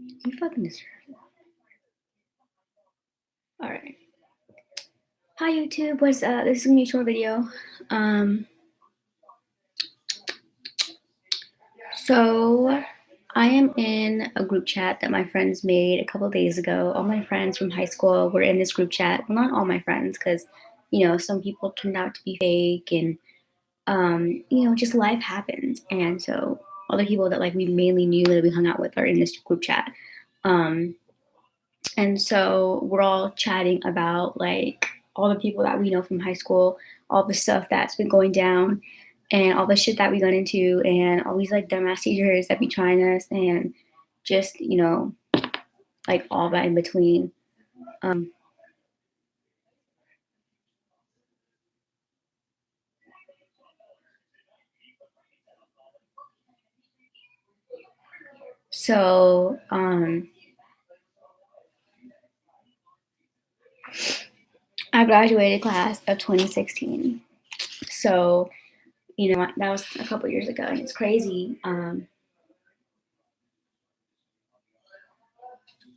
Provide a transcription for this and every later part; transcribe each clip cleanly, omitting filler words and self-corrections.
You fucking deserve it. All right. Hi YouTube. What's up? This is gonna be a short video. Um, so I am in a group chat that my friends made a couple days ago. All my friends from high school were in this group chat. Well, not all my friends, because some people turned out to be fake, and just life happens. And so all the people that like we mainly knew that we hung out with are in this group chat. Um, And so we're all chatting about like all the people that we know from high school, all the stuff that's been going down, and all the shit that we got into, and all these like dumbass teachers that be trying us, and just, like all that in between. Um, so I graduated class of 2016. So, that was a couple years ago, and it's crazy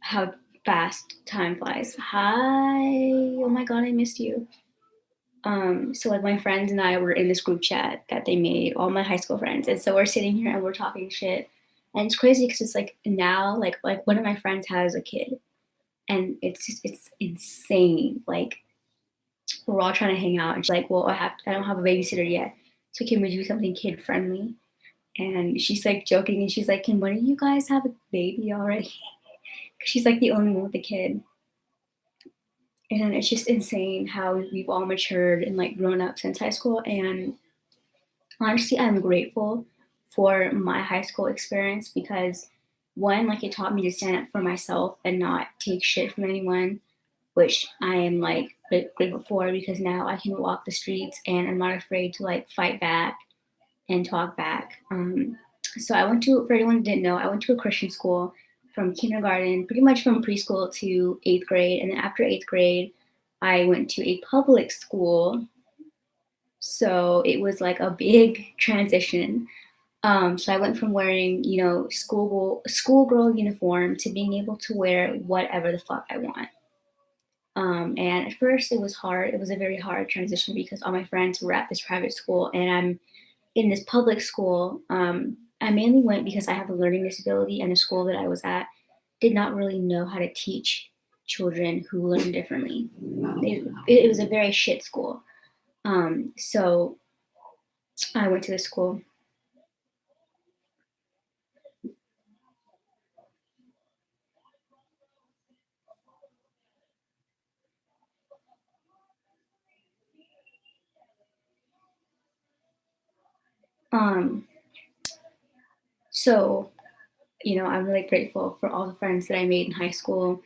how fast time flies. Hi. Oh my God, I missed you. So like my friends and I were in this group chat that they made, all my high school friends, and so we're sitting here and we're talking shit, and it's crazy because it's like now, like one of my friends has a kid, and it's insane. Like we're all trying to hang out, and she's like, "Well, I don't have a babysitter yet, so can we do something kid friendly?" And she's like joking, and she's like, "Can one of you guys have a baby already?" 'Cause she's like the only one with a kid. And it's just insane how we've all matured and like grown up since high school. And honestly, I'm grateful for my high school experience because one, like it taught me to stand up for myself and not take shit from anyone, which I am like grateful for because now I can walk the streets and I'm not afraid to like fight back and talk back. So I went to, for anyone who didn't know, I went to a Christian school from kindergarten, pretty much from preschool to eighth grade. And then after eighth grade, I went to a public school, so it was like a big transition. So I went from wearing, schoolgirl uniform to being able to wear whatever the fuck I want. And at first it was hard. It was a very hard transition because all my friends were at this private school and I'm in this public school. I mainly went because I have a learning disability and the school that I was at did not really know how to teach children who learn differently. It was a very shit school. So I went to the school. Um, so, I'm really grateful for all the friends that I made in high school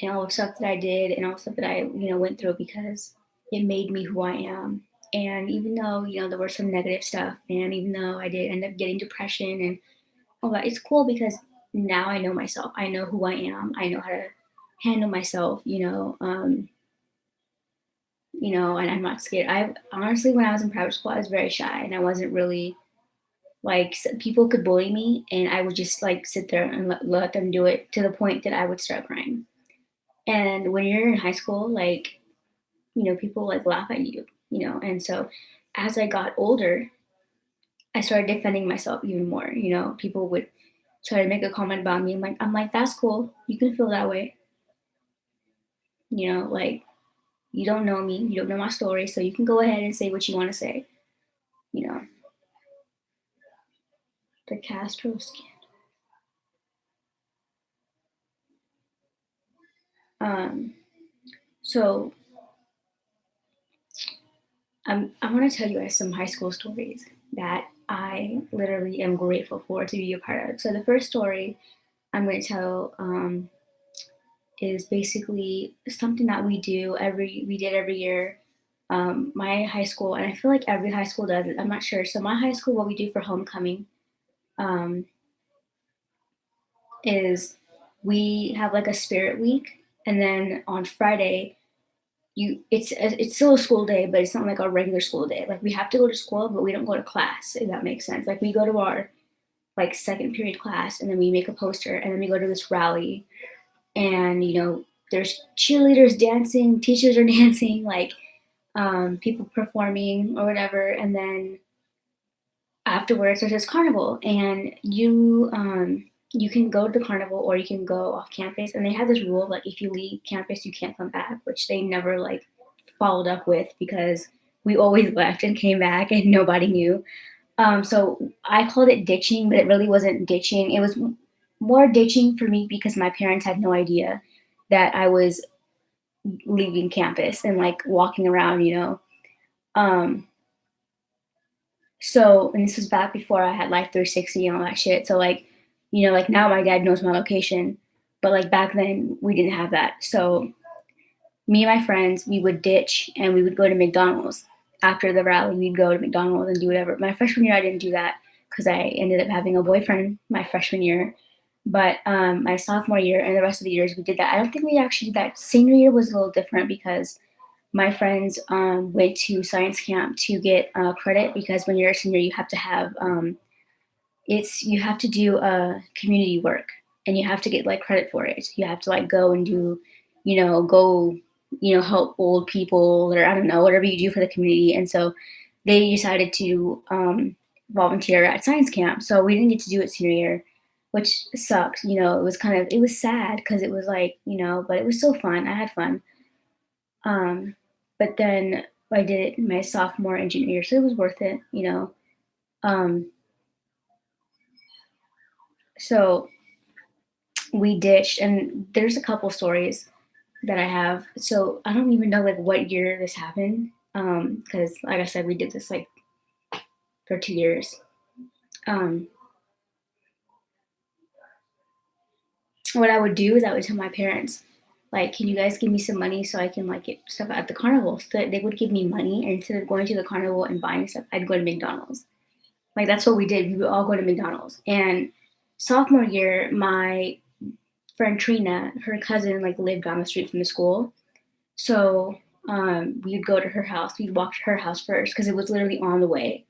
and all the stuff that I did and all the stuff that I, went through because it made me who I am. And even though, there was some negative stuff and even though I did end up getting depression and all that, it's cool because now I know myself. I know who I am. I know how to handle myself, and I'm not scared. I honestly, when I was in private school, I was very shy and I wasn't really like people could bully me, and I would just like sit there and let them do it to the point that I would start crying. And when you're in high school, like people like laugh at you, And so as I got older, I started defending myself even more. People would try to make a comment about me. I'm like, that's cool. You can feel that way. Like you don't know me, you don't know my story, so you can go ahead and say what you want to say. You know, the Castro scandal. Um, so I want to tell you guys some high school stories that I literally am grateful for to be a part of. So the first story I'm going to tell is basically something that we did every year. My high school, and I feel like every high school does it. I'm not sure. So my high school, what we do for homecoming um, is we have like a spirit week, and then on Friday it's still a school day, but it's not like our regular school day. Like we have to go to school, but we don't go to class, if that makes sense. Like we go to our like second period class, and then we make a poster, and then we go to this rally, and there's cheerleaders dancing, teachers are dancing, like people performing or whatever, and then afterwards there's this carnival, and you can go to the carnival or you can go off campus, and they have this rule like if you leave campus you can't come back, which they never like followed up with because we always left and came back and nobody knew. So I called it ditching, but it really wasn't ditching. It was more ditching for me because my parents had no idea that I was leaving campus and like walking around. Um, so, and this was back before I had Life 360 and all that shit. So, like, like now my dad knows my location, but like back then we didn't have that. So, me and my friends, we would ditch and we would go to McDonald's. After the rally, we'd go to McDonald's and do whatever. My freshman year, I didn't do that because I ended up having a boyfriend my freshman year. But my sophomore year and the rest of the years, we did that. I don't think we actually did that. Senior year was a little different because my friends went to science camp to get credit because when you're a senior, you have to have you have to do community work and you have to get like credit for it. You have to like go and do, go help old people or I don't know whatever you do for the community. And so they decided to volunteer at science camp. So we didn't get to do it senior year, which sucked. It was sad because it was like but it was so fun. I had fun. But then I did it in my sophomore and junior year, so it was worth it. Um, so we ditched, and there's a couple stories that I have. So I don't even know like what year this happened, because like I said, we did this like for 2 years. Um, what I would do is I would tell my parents, like, can you guys give me some money so I can like get stuff at the carnival? So they would give me money, and instead of going to the carnival and buying stuff, I'd go to McDonald's. Like that's what we did. We would all go to McDonald's. And sophomore year, my friend Trina, her cousin like lived down the street from the school. So we'd go to her house. We'd walk to her house first because it was literally on the way.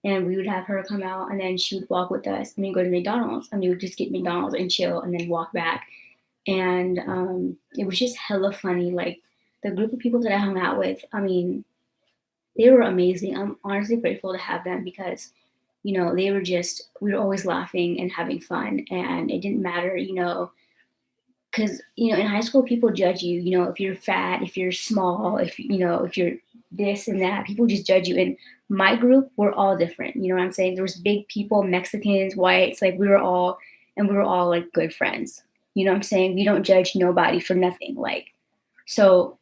And we would have her come out and then she would walk with us and we'd go to McDonald's and we would just get McDonald's and chill and then walk back. And it was just hella funny. Like the group of people that I hung out with, I mean, they were amazing. I'm honestly grateful to have them because they were just, we were always laughing and having fun. And it didn't matter, because, in high school, people judge you, if you're fat, if you're small, if you're this and that, people just judge you. And my group, we're all different. You know what I'm saying? There was big people, Mexicans, whites, like we were all like good friends. You know what I'm saying? We don't judge nobody for nothing. Like, so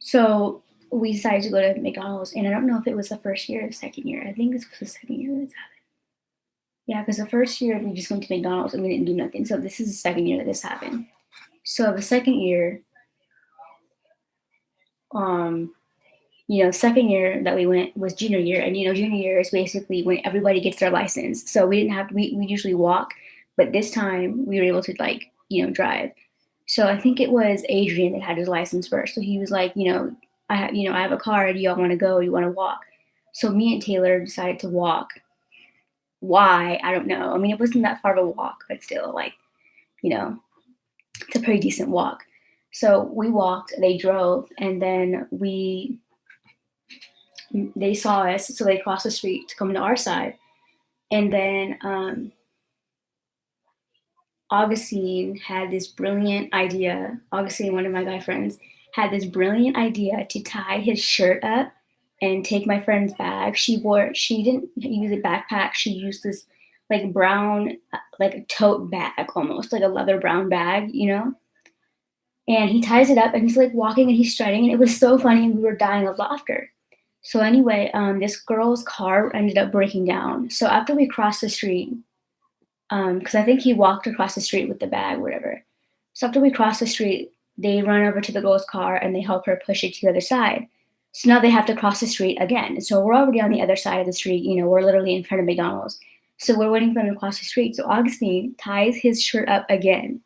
So we decided to go to McDonald's, and I don't know if it was the first year or the second year. I think this was the second year that this happened. Yeah, because the first year we just went to McDonald's and we didn't do nothing. So this is the second year that this happened. So the second year, um, second year that we went was junior year, and junior year is basically when everybody gets their license. So we didn't have we usually walk, but this time we were able to like drive. So I think it was Adrian that had his license first. So he was like, I have a car. Do y'all want to go? Or you want to walk? So me and Taylor decided to walk. Why? I don't know. I mean, it wasn't that far of a walk, but still, like, you know, it's a pretty decent walk. So we walked, they drove, and then they saw us, so they crossed the street to come to our side. And then Augustine had this brilliant idea. Augustine, one of my guy friends, had this brilliant idea to tie his shirt up and take my friend's bag. She didn't use a backpack. She used this like brown, like a tote bag almost, like a leather brown bag. And he ties it up and he's like walking and he's strutting. And it was so funny and we were dying of laughter. So anyway, this girl's car ended up breaking down. So after we crossed the street, because I think he walked across the street with the bag, whatever. So after we crossed the street, they run over to the girl's car and they help her push it to the other side. So now they have to cross the street again. So we're already on the other side of the street, we're literally in front of McDonald's. So we're waiting for them to cross the street. So Augustine ties his shirt up again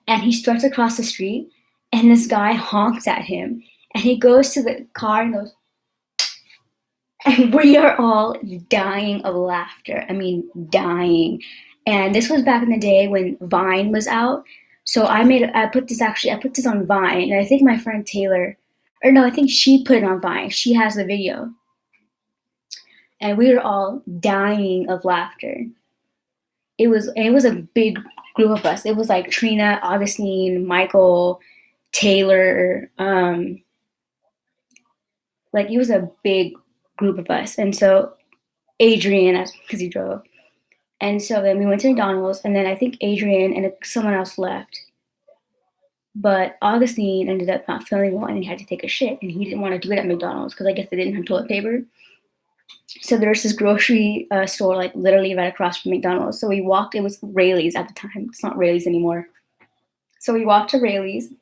and he struts across the street and this guy honks at him and he goes to the car and goes, and we are all dying of laughter. I mean, dying. And this was back in the day when Vine was out. So I put this on Vine, and I think my friend Taylor, or no, I think she put it on Vine. She has the video, and we were all dying of laughter. It was a big group of us. It was like Trina, Augustine, Michael, Taylor, like it was a big group of us. And so Adrian, because he drove. And so then we went to McDonald's, and then I think Adrian and someone else left. But Augustine ended up not feeling well, and he had to take a shit, and he didn't want to do it at McDonald's because I guess they didn't have toilet paper. So there's this grocery store like literally right across from McDonald's. So we walked. It was Rayleigh's at the time. It's not Rayleigh's anymore. So we walked to Rayleigh's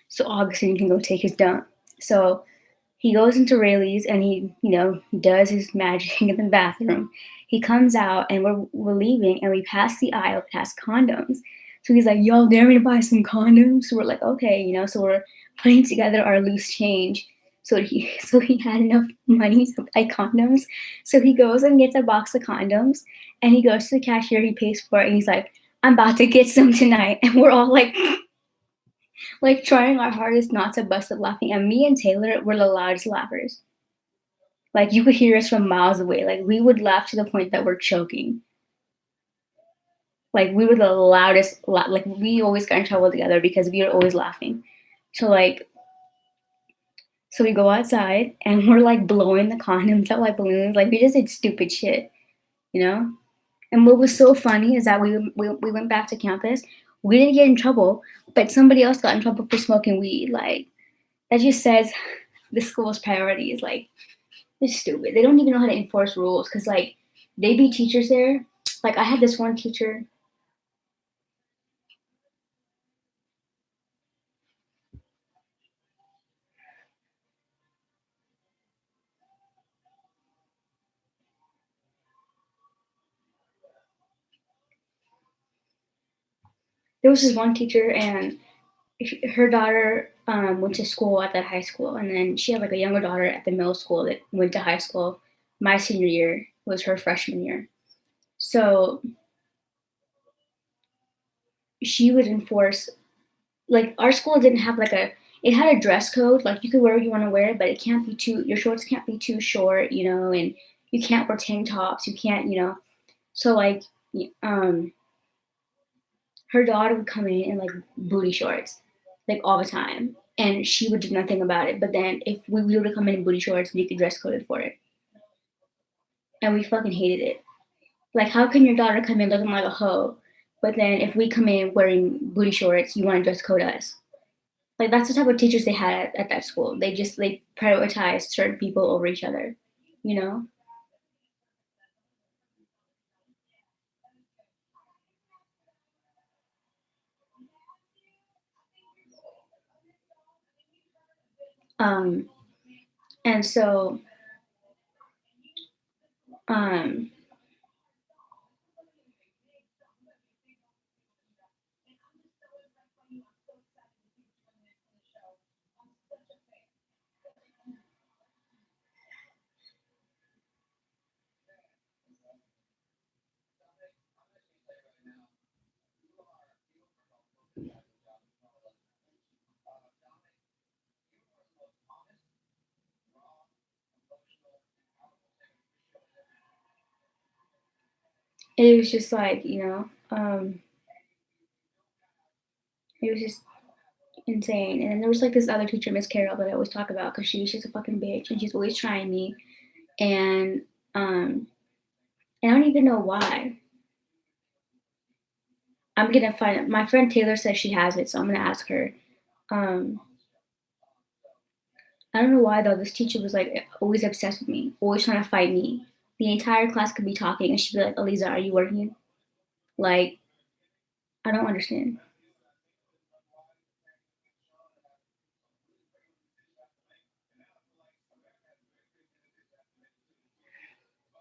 so Augustine can go take his dump. So he goes into Rayleigh's and he, does his magic in the bathroom. He comes out and we're leaving and we pass the aisle past condoms. So he's like, "Y'all dare me to buy some condoms?" So we're like, "Okay," so we're putting together our loose change. So he had enough money to buy condoms. So he goes and gets a box of condoms and he goes to the cashier, he pays for it, and he's like, "I'm about to get some tonight." And we're all like trying our hardest not to bust up laughing. And me and Taylor were the loudest laughers. Like you could hear us from miles away. Like we would laugh to the point that we're choking. Like we were the loudest. Like we always got in trouble together because we were always laughing. So so we go outside and we're like blowing the condoms out like balloons. Like we just did stupid shit, you know. And what was so funny is that we went back to campus. We didn't get in trouble, but somebody else got in trouble for smoking weed. Like that just says the school's priorities. Like they're stupid. They don't even know how to enforce rules because like they be teachers there. Like I had this one teacher. There was this one teacher and her daughter went to school at that high school, and then she had like a younger daughter at the middle school that went to high school. My senior year was her freshman year, so she would enforce. Like our school didn't have like it had a dress code. Like you could wear what you want to wear, but it can't be too. Your shorts can't be too short, and you can't wear tank tops. You can't. So like, um, her daughter would come in like booty shorts, like all the time, and she would do nothing about it. But then if we were to come in booty shorts, we could dress coded for it, and we fucking hated it. Like, how can your daughter come in looking like a hoe, but then if we come in wearing booty shorts, you want to dress code us? Like that's the type of teachers they had at that school. They prioritized certain people over each other, you know. Um, and so um, it was just like it was just insane. And then there was like this other teacher, Miss Carol, that I always talk about because she was just a fucking bitch and she's always trying me. And I don't even know why. I'm gonna find it. My friend Taylor says she has it, so I'm gonna ask her. Um, I don't know why though. This teacher was like always obsessed with me, always trying to fight me. The entire class could be talking, and she'd be like, "Eliza, are you working?" Like, I don't understand.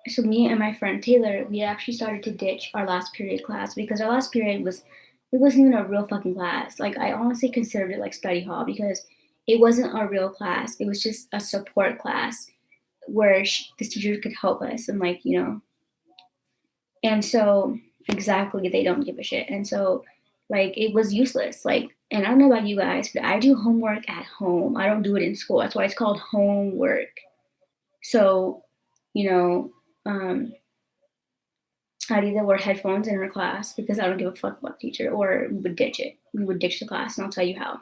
So me and my friend Taylor, we actually started to ditch our last period class because our last period was it wasn't even a real fucking class. Like I honestly considered it like study hall because it wasn't a real class. It was just a support class where this teacher could help us and like and so exactly they don't give a shit. And so like it was useless. Like and I don't know about you guys, but I do homework at home. I don't do it in school. That's why it's called homework. So, you know, um, I'd either wear headphones in her class because I don't give a fuck about the teacher, or we would ditch it. We would ditch the class, and I'll tell you how.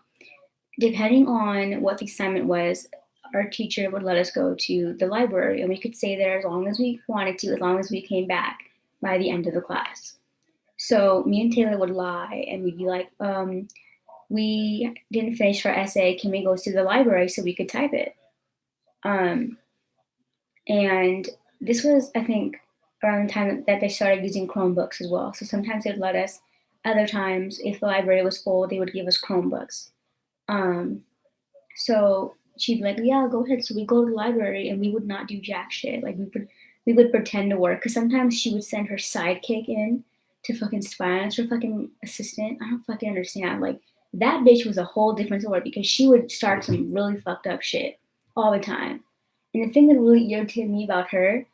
Depending on what the assignment was, our teacher would let us go to the library, and we could stay there as long as we wanted to, as long as we came back by the end of the class. So me and Taylor would lie, and we'd be like, we didn't finish our essay. Can we go to the library so we could type it? Um, and this was, I think, around the time that they started using Chromebooks as well. So sometimes they'd let us. Other times, if the library was full, they would give us Chromebooks. Um, so she'd be like, "Yeah, go ahead." So we go to the library, and we would not do jack shit. Like we would pretend to work because sometimes she would send her sidekick in to fucking spy on us, her fucking assistant. I don't fucking understand. Like that bitch was a whole different story because she would start some really fucked up shit all the time. And the thing that really irritated me about her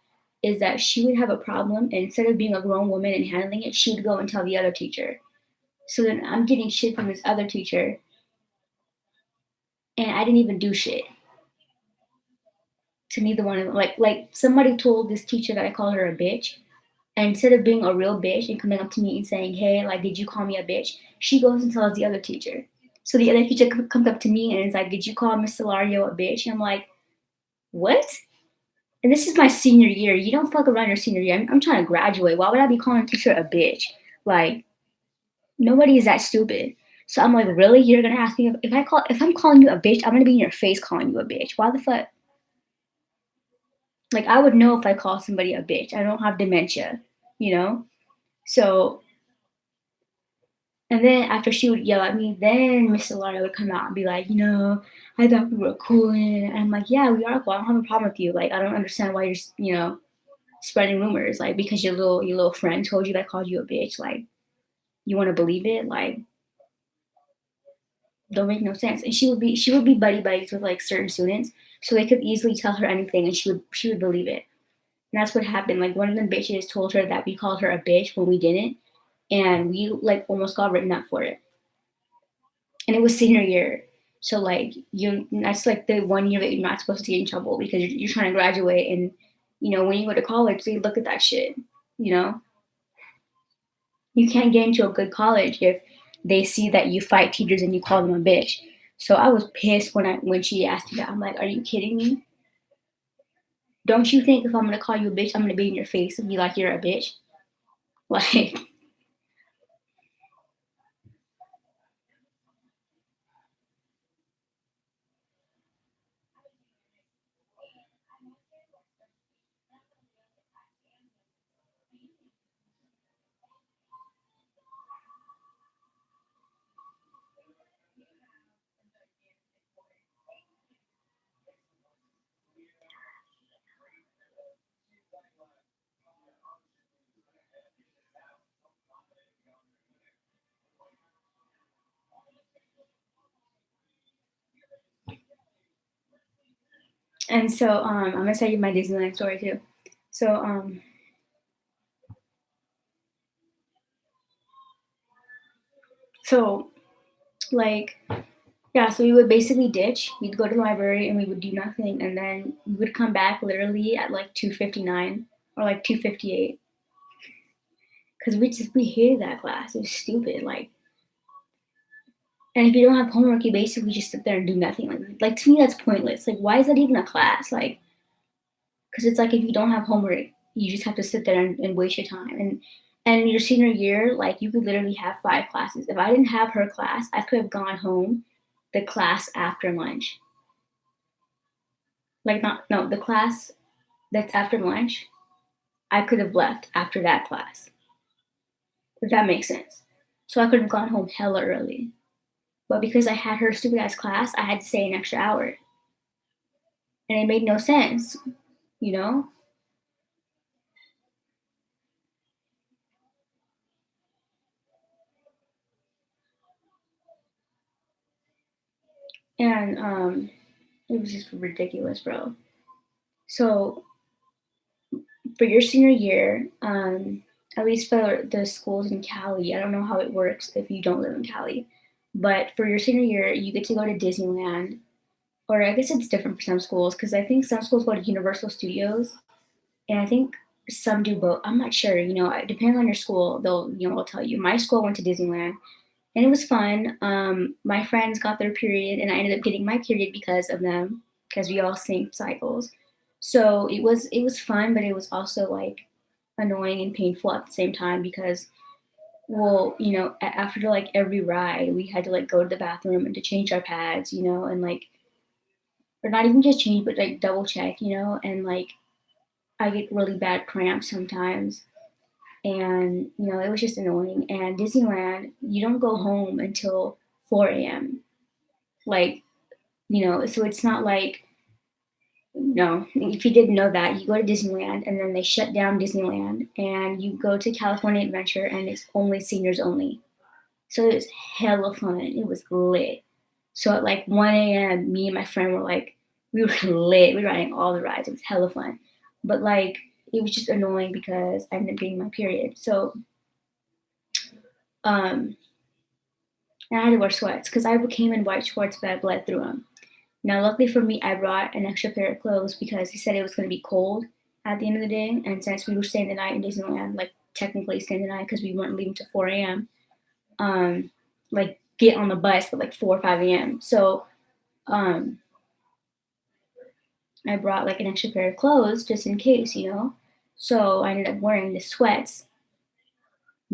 is that she would have a problem, and instead of being a grown woman and handling it, she would go and tell the other teacher. So then I'm getting shit from this other teacher, and I didn't even do shit to neither one of them. Like somebody told this teacher that I called her a bitch, and instead of being a real bitch and coming up to me and saying, "Hey, like, did you call me a bitch?" She goes and tells the other teacher. So the other teacher comes up to me and is like, "Did you call Miss Solario a bitch?" And I'm like, "What?" And this is my senior year. You don't fuck around your senior year. I'm trying to graduate. Why would I be calling a teacher a bitch? Like, nobody is that stupid. So I'm like, really? You're gonna ask me if I'm calling you a bitch? I'm gonna be in your face calling you a bitch. Why the fuck? Like, I would know if I call somebody a bitch. I don't have dementia, you know. So, and then after she would yell at me, then Miss Lara would come out and be like, I thought we were cool, and I'm like, yeah, we are cool. I don't have a problem with you. Like, I don't understand why you're spreading rumors, like because your little friend told you that called you a bitch, like you want to believe it, like don't make no sense. And she would be buddy buddies with like certain students, so they could easily tell her anything and she would believe it. And that's what happened. Like one of them bitches told her that we called her a bitch when we didn't, and we like almost got written up for it. And it was senior year, so like that's like the 1 year that you're not supposed to get in trouble because you're trying to graduate. And when you go to college they look at that shit. you know you can't get into a good college if they see that you fight teachers and you call them a bitch. So I was pissed when she asked me that. I'm like, are you kidding me? Don't you think if I'm gonna call you a bitch, I'm gonna be in your face and be like, you're a bitch? Like, and so I'm gonna tell you my Disneyland story too. So so like yeah, so we would basically ditch. We'd go to the library and we would do nothing, and then we would come back literally at like 2:59 or like 2:58 because we hated that class. It was stupid. And if you don't have homework, you basically just sit there and do nothing. Like to me, that's pointless. Like, why is that even a class? Like, because it's like if you don't have homework, you just have to sit there and waste your time. And in your senior year, like you could literally have 5 classes. If I didn't have her class, I could have gone home the class after lunch. Like not no, the class that's after lunch, I could have left after that class. If that makes sense. So I could have gone home hella early. But because I had her stupid ass class, I had to stay an extra hour. And it made no sense, you know? And it was just ridiculous, bro. So for your senior year, at least for the schools in Cali, I don't know how it works if you don't live in Cali, but for your senior year, you get to go to Disneyland, or I guess it's different for some schools because I think some schools go to Universal Studios, and I think some do both. I'm not sure. Depending on your school, they'll tell you. My school went to Disneyland, and it was fun. My friends got their period, and I ended up getting my period because of them, because we all sync cycles. So it was fun, but it was also like annoying and painful at the same time because, well, after like every ride, we had to like go to the bathroom and to change our pads, and like, or not even just change, but like double check, and like I get really bad cramps sometimes. And it was just annoying. And Disneyland, you don't go home until 4 a.m. Like, so it's not like, no, if you didn't know that, you go to Disneyland and then they shut down Disneyland and you go to California Adventure and it's only seniors only. So it was hella fun. It was lit. So at like 1 a.m., me and my friend were like, we were lit. We were riding all the rides. It was hella fun. But like, it was just annoying because I ended up getting my period. So, um, and I had to wear sweats because I came in white shorts, but I bled through them. Now, luckily for me, I brought an extra pair of clothes because he said it was going to be cold at the end of the day. And since we were staying the night in Disneyland, like technically staying the night because we weren't leaving till 4 a.m., like get on the bus at like 4 or 5 a.m. So um, I brought like an extra pair of clothes just in case. So I ended up wearing the sweats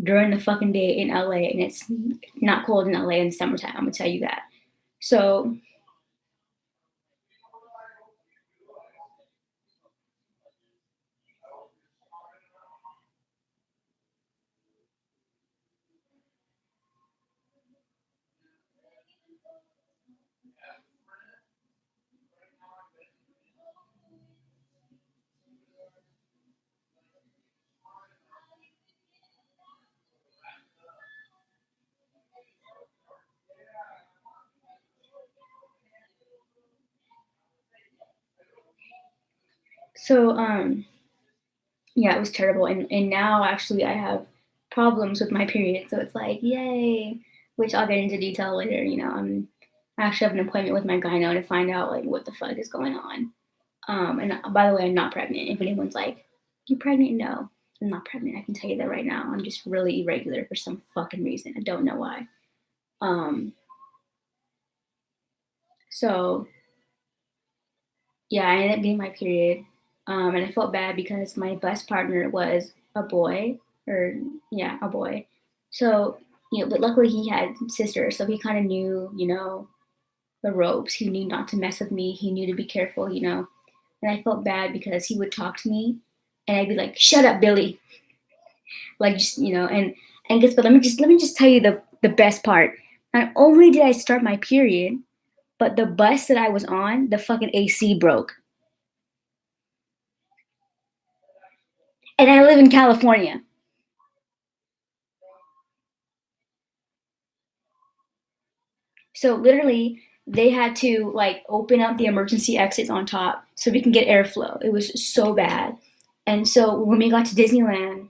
during the fucking day in LA, and it's not cold in LA in the summertime. I'm gonna tell you that. So so yeah, it was terrible. And now actually I have problems with my period. So it's like, yay, which I'll get into detail later. I actually have an appointment with my gyno to find out like what the fuck is going on. And by the way, I'm not pregnant. If anyone's like, you pregnant? No, I'm not pregnant. I can tell you that right now. I'm just really irregular for some fucking reason. I don't know why. Um, so yeah, I ended up getting my period. And I felt bad because my bus partner was a boy, or yeah, a boy. So, but luckily he had sisters, so he kind of knew, the ropes. He knew not to mess with me. He knew to be careful. And I felt bad because he would talk to me, and I'd be like, "Shut up, Billy!" Like just and guess what? Let me just tell you the best part. Not only did I start my period, but the bus that I was on, the fucking AC broke. And I live in California. So literally, they had to like open up the emergency exits on top so we can get airflow. It was so bad. And so when we got to Disneyland,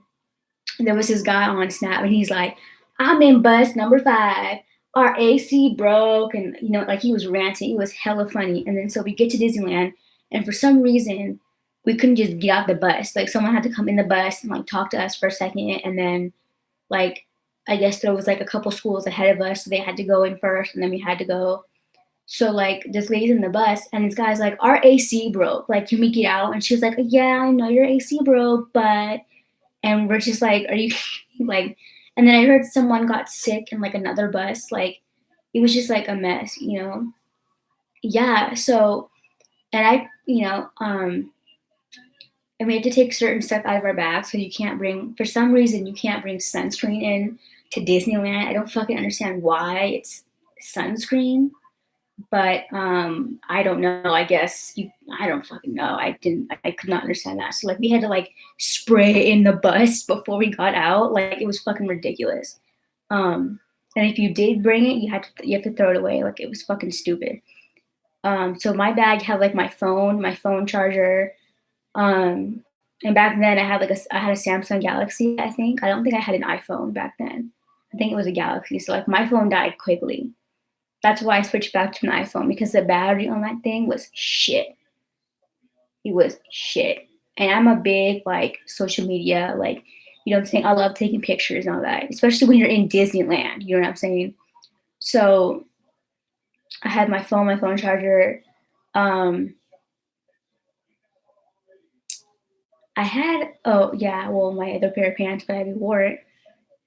there was this guy on Snap, and he's like, "I'm in bus number 5. Our AC broke," and like he was ranting. It was hella funny. And then so we get to Disneyland, and for some reason, we couldn't just get out the bus. Like someone had to come in the bus and like talk to us for a second, and then like I guess there was like a couple schools ahead of us, so they had to go in first, and then we had to go. So like this lady's in the bus, and this guy's like, "Our AC broke. Like, can we get out?" And she was like, "Yeah, I know your AC broke, but," and we're just like, "Are you like?" And then I heard someone got sick in like another bus. Like, it was just like a mess. Yeah. So, and and we had to take certain stuff out of our bags. So you can't bring, for some reason, you can't bring sunscreen in to Disneyland. I don't fucking understand why it's sunscreen, but I don't know. I guess I don't fucking know. I could not understand that. So like we had to like spray it in the bus before we got out. Like it was fucking ridiculous. Um, and if you did bring it, you have to throw it away. Like it was fucking stupid. So my bag had like my phone charger, um, and back then I had a Samsung Galaxy, I think. I don't think I had an iPhone back then. I think it was a Galaxy. So like my phone died quickly. That's why I switched back to an iPhone because the battery on that thing was shit. It was shit. And I'm a big like social media, like, you know what I'm saying? I love taking pictures and all that, especially when you're in Disneyland, you know what I'm saying? So I had my phone charger. Um, I had, oh yeah, well, my other pair of pants, but I wore it.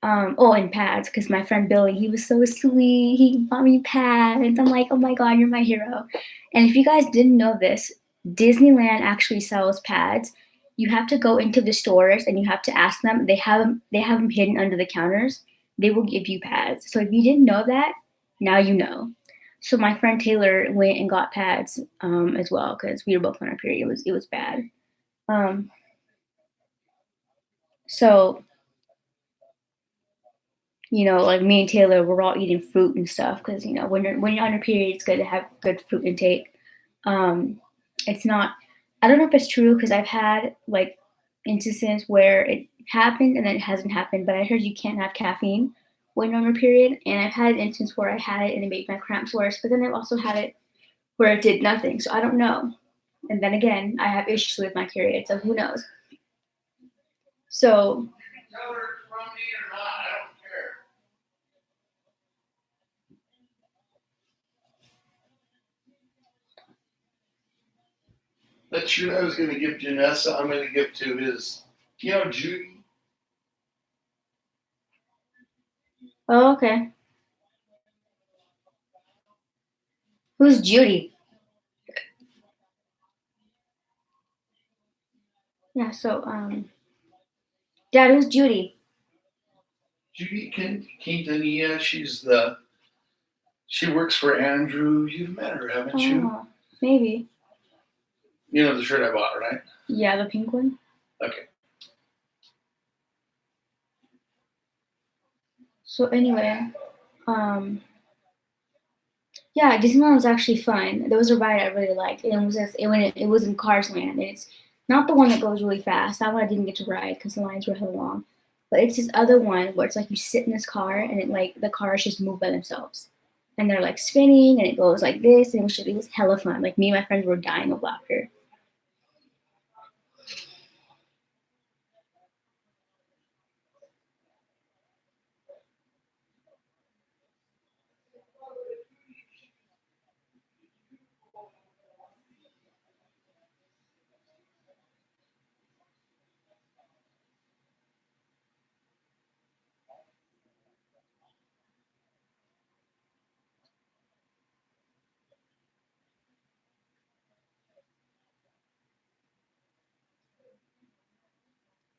Oh, and pads, because my friend Billy, he was so sweet. He bought me pads. I'm like, oh my God, you're my hero. And if you guys didn't know this, Disneyland actually sells pads. You have to go into the stores and you have to ask them. They have them hidden under the counters. They will give you pads. So if you didn't know that, now you know. So my friend Taylor went and got pads as well because we were both on our period. It was bad. Um, so like me and Taylor, we're all eating fruit and stuff because when you're on your period, it's good to have good fruit intake. Um, it's not. I don't know if it's true because I've had like instances where it happened and then it hasn't happened, but I heard you can't have caffeine when you're on your period, and I've had an instance where I had it and it made my cramps worse, but then I've also had it where it did nothing. So I don't know. And then again, I have issues with my period, so who knows? So That shirt I was going to give Janessa, I'm going to give to Judy. oh, okay. Who's Judy? Yeah. So Dad, who's Judy? Judy Quintanilla, she works for Andrew. You've met her, haven't you? Oh, maybe. You know the shirt I bought, right? Yeah, the pink one. Okay. So anyway, um, yeah, Disneyland was actually fun. There was a ride I really liked, and it was in Cars Land, and it's not the one that goes really fast. That one I didn't get to ride because the lines were hella long. But it's this other one where it's like you sit in this car and the cars just move by themselves, and they're like spinning, and it goes like this, and it was hella fun. Like me and my friends were dying of laughter.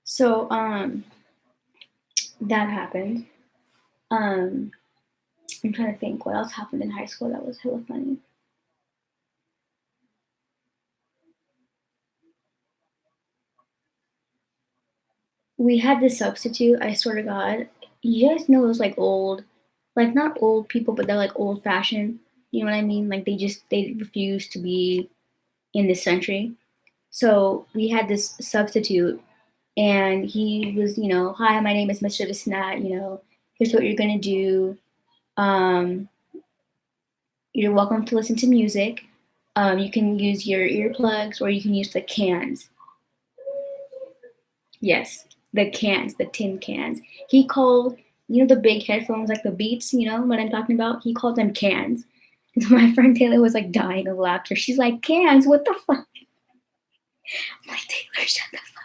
So that happened. Um, I'm trying to think what else happened in high school that was hella funny. We had this substitute, I swear to God. You guys know those like old, like not old people, but they're like old fashioned. You know what I mean? Like they refuse to be in this century. So we had this substitute, and he was, hi, my name is Mr. Desnat. Here's what you're gonna do. Um, you're welcome to listen to music. You can use your earplugs or you can use the cans. Yes, the cans, the tin cans. He called, the big headphones, like the Beats, what I'm talking about? He called them cans. And my friend Taylor was like dying of laughter. She's like, cans, what the fuck? I'm like, Taylor, shut the fuck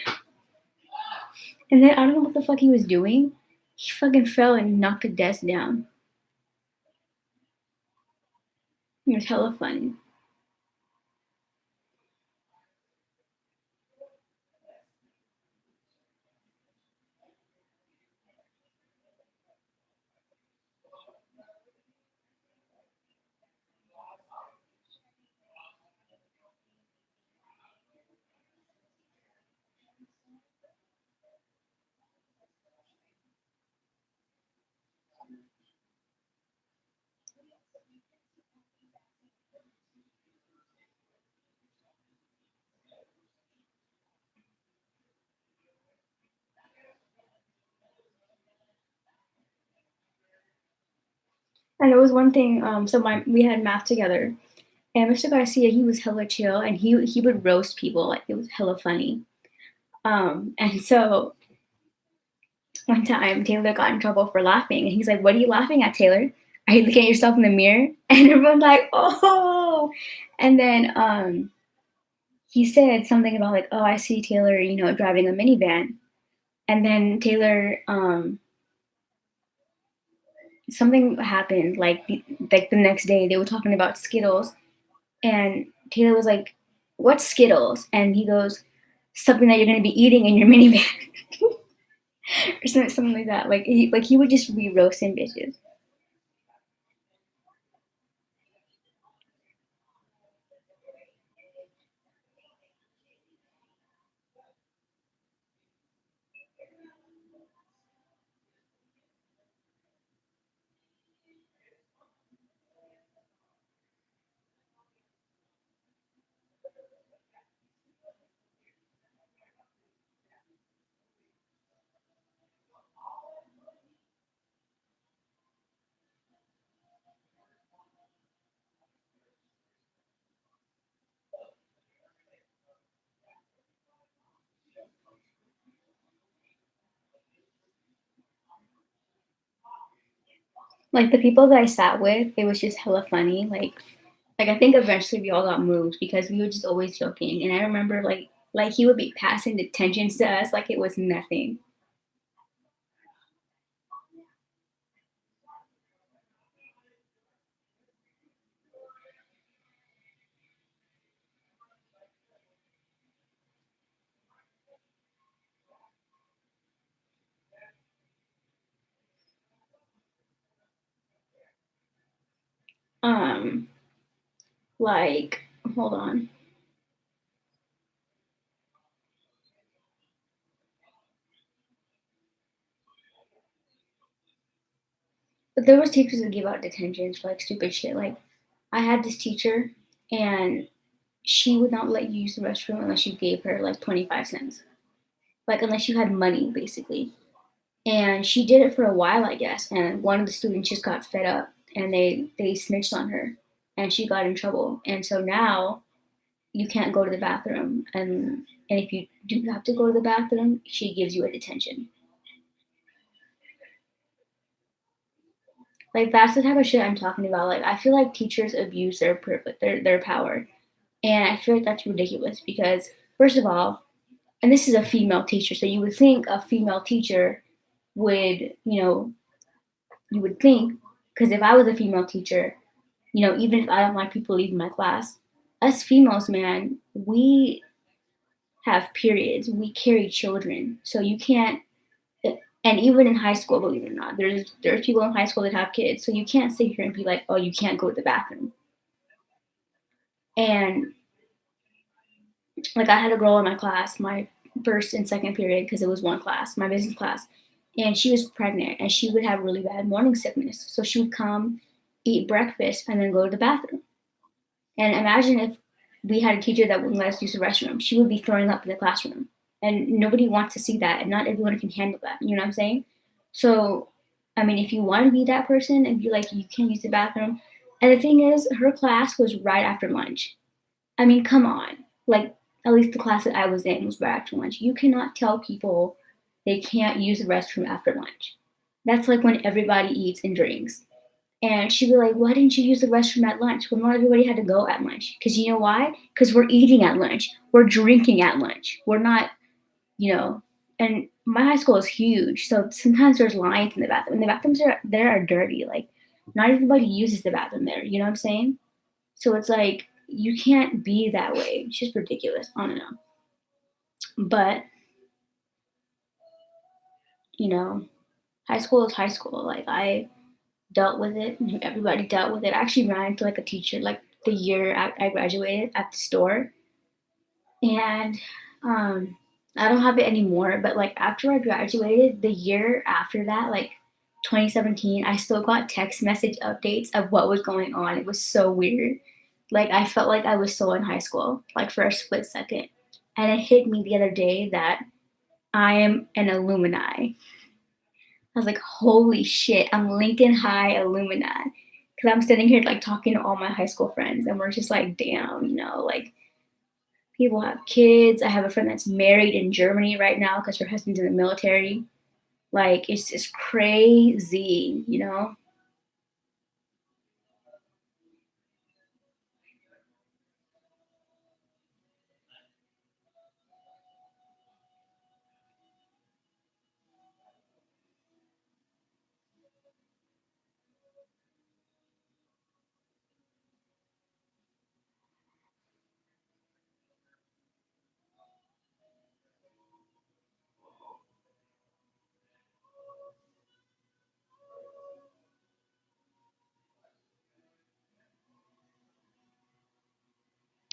up. And then I don't know what the fuck he was doing. He fucking fell and knocked the desk down. It was hella funny. And there was one thing, so we had math together, and Mr. Garcia, he was hella chill, and he would roast people, like, it was hella funny. And so one time Taylor got in trouble for laughing, and he's like, "What are you laughing at, Taylor? Are you looking at yourself in the mirror?" And everyone's like, "Oh!" And then he said something about like, "Oh, I see Taylor, driving a minivan." And then Taylor, something happened like the next day they were talking about Skittles, and Taylor was like, "What's Skittles?" And he goes, "Something that you're gonna be eating in your minivan." Or something like that. Like he would just be roasting bitches. Like the people that I sat with, it was just hella funny. Like I think eventually we all got moved because we were just always joking. And I remember like he would be passing detentions to us like it was nothing. Um, like hold on. But there was teachers that give out detentions for like stupid shit. Like I had this teacher and she would not let you use the restroom unless you gave her like 25 cents. Like unless you had money basically. And she did it for a while, I guess. And one of the students just got fed up, and they snitched on her, and she got in trouble. And so now you can't go to the bathroom, and if you do have to go to the bathroom, she gives you a detention. Like that's the type of shit I'm talking about. Like I feel like teachers abuse their privilege, their power, and I feel like that's ridiculous because first of all, and this is a female teacher, so you would think a female teacher would, you would think, because if I was a female teacher, even if I don't like people leaving my class, us females, man, we have periods. We carry children. So you can't, and even in high school, believe it or not, there's people in high school that have kids. So you can't sit here and be like, oh, you can't go to the bathroom. And like I had a girl in my class, my first and second period, because it was one class, my business class, and she was pregnant and she would have really bad morning sickness. So she would come, eat breakfast, and then go to the bathroom. And imagine if we had a teacher that wouldn't let us use the restroom. She would be throwing up in the classroom. And nobody wants to see that. And not everyone can handle that. You know what I'm saying? So, I mean, if you want to be that person and be like, you can't use the bathroom. And the thing is, her class was right after lunch. I mean, come on. Like, at least the class that I was in was right after lunch. You cannot tell people they can't use the restroom after lunch. That's like when everybody eats and drinks. And she'd be like, why didn't you use the restroom at lunch? Well, not everybody had to go at lunch. Because you know why? Because we're eating at lunch. We're drinking at lunch. We're not, and my high school is huge. So sometimes there's lines in the bathroom. And the bathrooms there are dirty. Like, not everybody uses the bathroom there. You know what I'm saying? So it's like, you can't be that way. It's just ridiculous. I don't know. But, you know, high school is high school. Like, I dealt with it. Everybody dealt with it. I actually ran into like a teacher like the year I graduated at the store, and I don't have it anymore. But like after I graduated, the year after that, like 2017, I still got text message updates of what was going on. It was so weird. Like I felt like I was still in high school, like for a split second, and it hit me the other day that I am an alumni. I was like, holy shit, I'm Lincoln High alumni. because I'm sitting here like talking to all my high school friends, and we're just like, damn, like people have kids. I have a friend that's married in Germany right now because her husband's in the military. Like it's just crazy.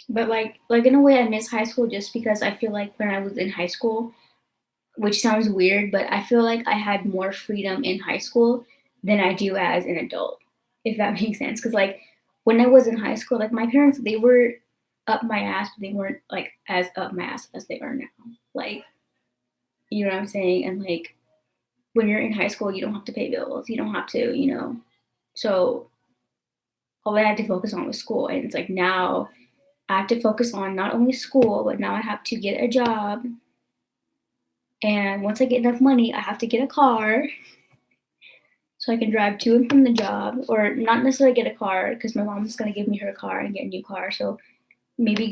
But like in a way, I miss high school just because I feel like when I was in high school, which sounds weird, but I feel like I had more freedom in high school than I do as an adult, if that makes sense. Because like when I was in high school, like my parents, they were up my ass, but they weren't like as up my ass as they are now. Like, you know what I'm saying? And like when you're in high school, you don't have to pay bills. You don't have to. So all I had to focus on was school. And it's like now I have to focus on not only school, but now I have to get a job. And once I get enough money, I have to get a car so I can drive to and from the job, or not necessarily get a car because my mom's gonna give me her car and get a new car. So maybe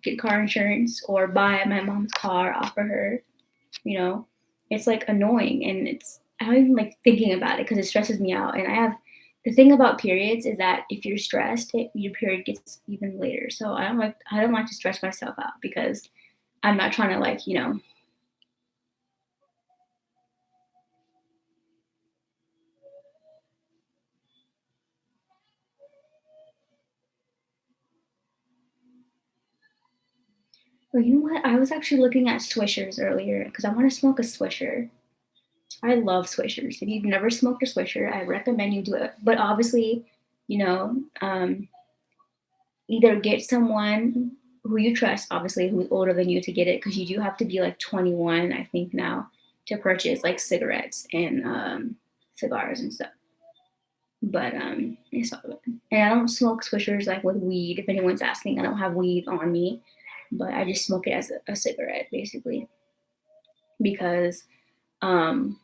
get car insurance or buy my mom's car off of her. You know, it's like annoying, and I don't even like thinking about it because it stresses me out. And I have the thing about periods is that if you're stressed, your period gets even later. So I don't like to stress myself out because I'm not trying to like. Well, you know what? I was actually looking at Swishers earlier because I want to smoke a Swisher. I love Swishers. If you've never smoked a Swisher, I recommend you do it. But obviously, you know, um, either get someone who you trust, obviously, who's older than you to get it, because you do have to be like 21, I think, now to purchase like cigarettes and cigars and stuff. But it's all good. And I don't smoke Swishers like with weed. If anyone's asking, I don't have weed on me, but I just smoke it as a cigarette, basically, because um,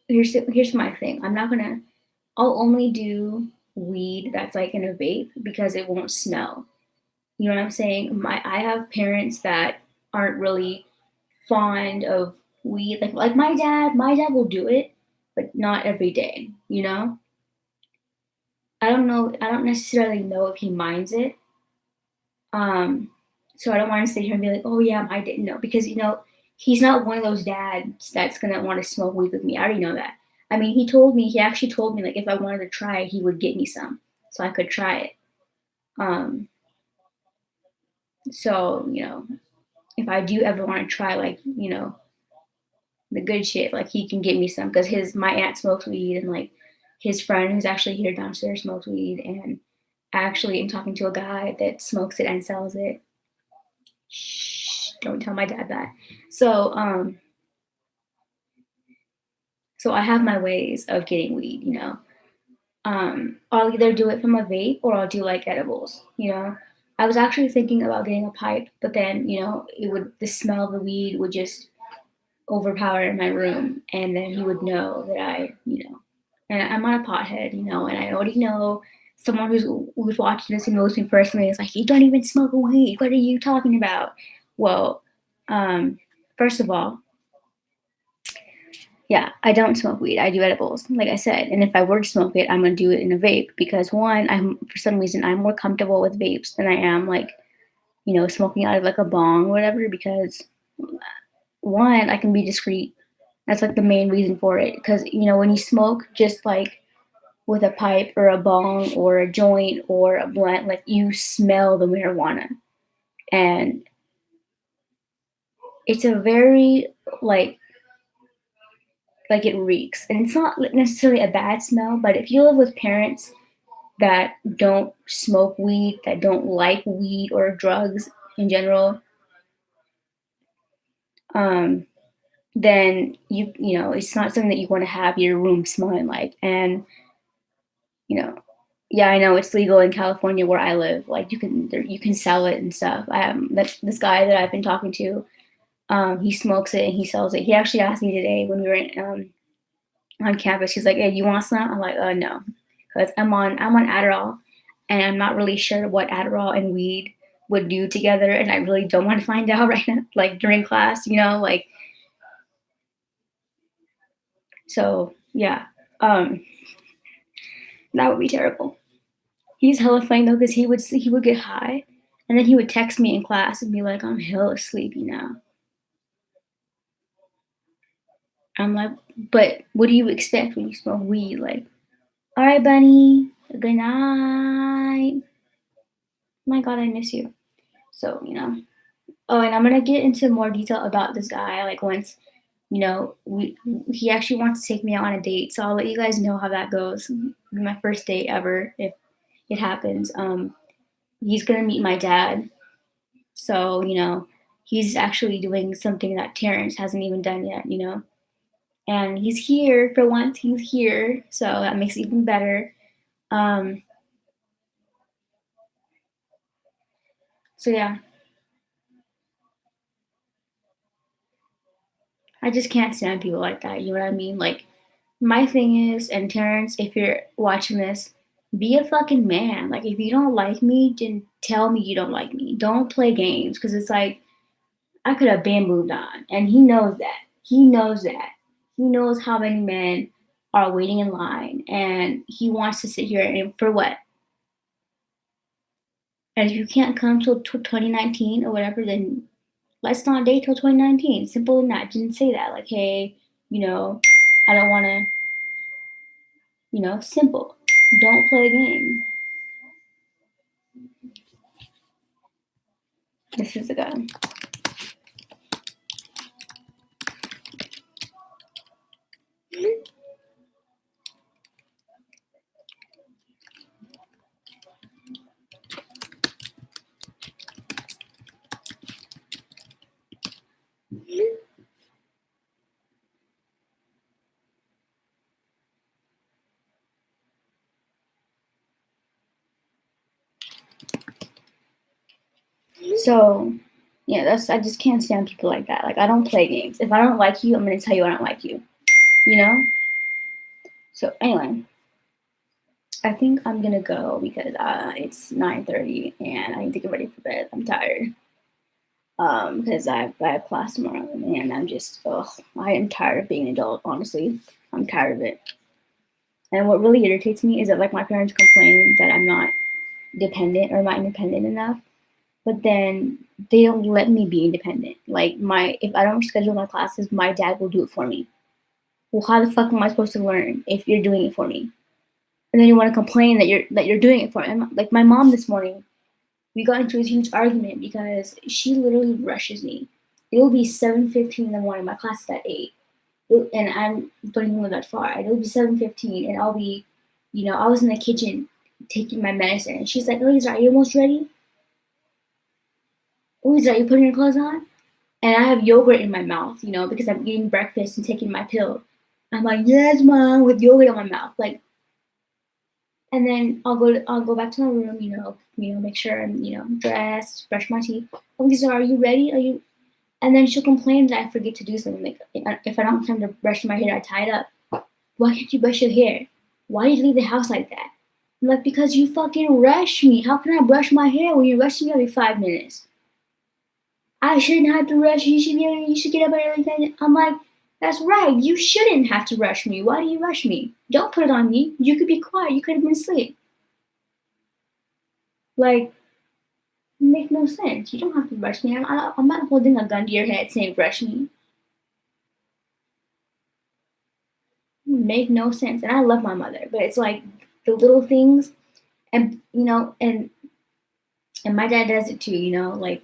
here's my thing. I'll only do weed that's like in a vape because it won't smell. You know what I'm saying? I have parents that aren't really fond of weed. Like my dad will do it, but not every day. I don't know. I don't necessarily know if he minds it. Um, so I don't want to sit here and be like, oh yeah, I didn't know because he's not one of those dads that's gonna want to smoke weed with me. I already know that. I mean, he actually told me like if I wanted to try it, he would get me some so I could try it. Um, so if I do ever want to try like the good shit, like he can get me some because his my aunt smokes weed and like his friend who's actually here downstairs smokes weed and I actually am talking to a guy that smokes it and sells it. Shh, don't tell my dad that. So, so I have my ways of getting weed. I'll either do it from a vape or I'll do like edibles. I was actually thinking about getting a pipe, but then, the smell of the weed would just overpower in my room. And then he would know that and I'm not a pothead, and I already know someone who's watching this who knows me personally is like, you don't even smoke weed. What are you talking about? Well, first of all, yeah, I don't smoke weed. I do edibles, like I said. And if I were to smoke it, I'm gonna do it in a vape because one, I'm for some reason I'm more comfortable with vapes than I am like, smoking out of like a bong or whatever because one, I can be discreet. That's like the main reason for it. Because when you smoke just like with a pipe or a bong or a joint or a blunt, like you smell the marijuana. And it's a very like it reeks. And it's not necessarily a bad smell, but if you live with parents that don't smoke weed, that don't like weed or drugs in general, um, then it's not something that you want to have your room smelling like. And you know, Yeah, I know it's legal in California where I live. Like you can sell it and stuff. That this guy that I've been talking to, he smokes it and he sells it. He actually asked me today when we were on campus. He's like, "Hey, you want some?" I'm like, no," because I'm on Adderall, and I'm not really sure what Adderall and weed would do together, and I really don't want to find out right now, like during class, like so. Yeah, um, that would be terrible. He's hella funny though, because he would get high, and then he would text me in class and be like, "I'm hella sleepy now." I'm like, "But what do you expect when you smoke weed?" Like, "All right, bunny, good night." Oh my god, I miss you. So Oh, and I'm gonna get into more detail about this guy. Like once, we he actually wants to take me out on a date. So I'll let you guys know how that goes. It'll be my first date ever if it happens. He's gonna meet my dad. So, he's actually doing something that Terrence hasn't even done yet. And he's here for once, he's here. So that makes it even better. Um, so yeah, I just can't stand people like that. You know what I mean? Like, my thing is, and Terrence, if you're watching this, be a fucking man. Like, if you don't like me, then tell me you don't like me. Don't play games because it's like I could have been moved on, and he knows that. He knows that. He knows how many men are waiting in line, and he wants to sit here and for what? And if you can't come till 2019 or whatever, then let's not date till 2019. Simple as that. Didn't say that. Like, hey, you know, I don't want to. Simple. Don't play a game. This is a gun. So, yeah, I just can't stand people like that. Like, I don't play games. If I don't like you, I'm gonna tell you I don't like you. You know. So anyway, I think I'm gonna go because it's 9:30 and I need to get ready for bed. I'm tired. Because I have class tomorrow and I'm just I am tired of being an adult. Honestly, I'm tired of it. And what really irritates me is that like my parents complain that I'm not dependent or not independent enough, but then they don't let me be independent. Like if I don't schedule my classes, my dad will do it for me. Well, how the fuck am I supposed to learn if you're doing it for me? And then you want to complain that you're doing it for me. Like my mom this morning, we got into a huge argument because she literally rushes me. It will be 7:15 in the morning. My class is at 8, and I don't even live that far. It'll be 7:15, and I'll be, I was in the kitchen taking my medicine, and she's like, "Lisa, are you almost ready? Lisa, are you putting your clothes on?" And I have yogurt in my mouth, because I'm eating breakfast and taking my pill. I'm like, "Yes, mom," with yogurt in my mouth, like. And then I'll go back to my room, make sure I'm, dressed, brush my teeth. Oh, Lisa, are you ready? Are you? And then she'll complain that I forget to do something. Like if I don't have time to brush my hair, I tie it up. Why can't you brush your hair? Why did you leave the house like that? I'm like, because you fucking rush me. How can I brush my hair when you rush me every 5 minutes? I shouldn't have to rush you. You should get up and everything. I'm like, that's right. You shouldn't have to rush me. Why do you rush me? Don't put it on me. You could be quiet. You could have been asleep. Like, make no sense. You don't have to rush me. I'm not holding a gun to your head saying rush me. Make no sense. And I love my mother, but it's like the little things, and and my dad does it too. Like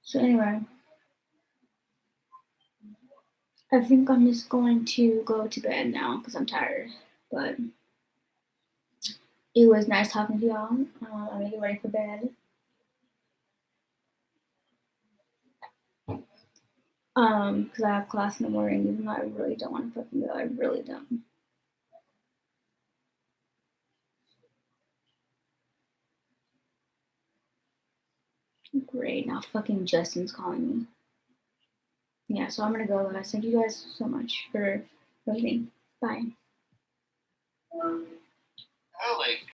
So anyway, I think I'm just going to go to bed now because I'm tired. But it was nice talking to y'all. I'm gonna get ready for bed. Because I have class in the morning, even though I really don't want to fucking go. I really don't. Great. Now fucking Justin's calling me. Yeah, so I'm gonna go, guys. Thank you guys so much for listening. Bye. Ellie.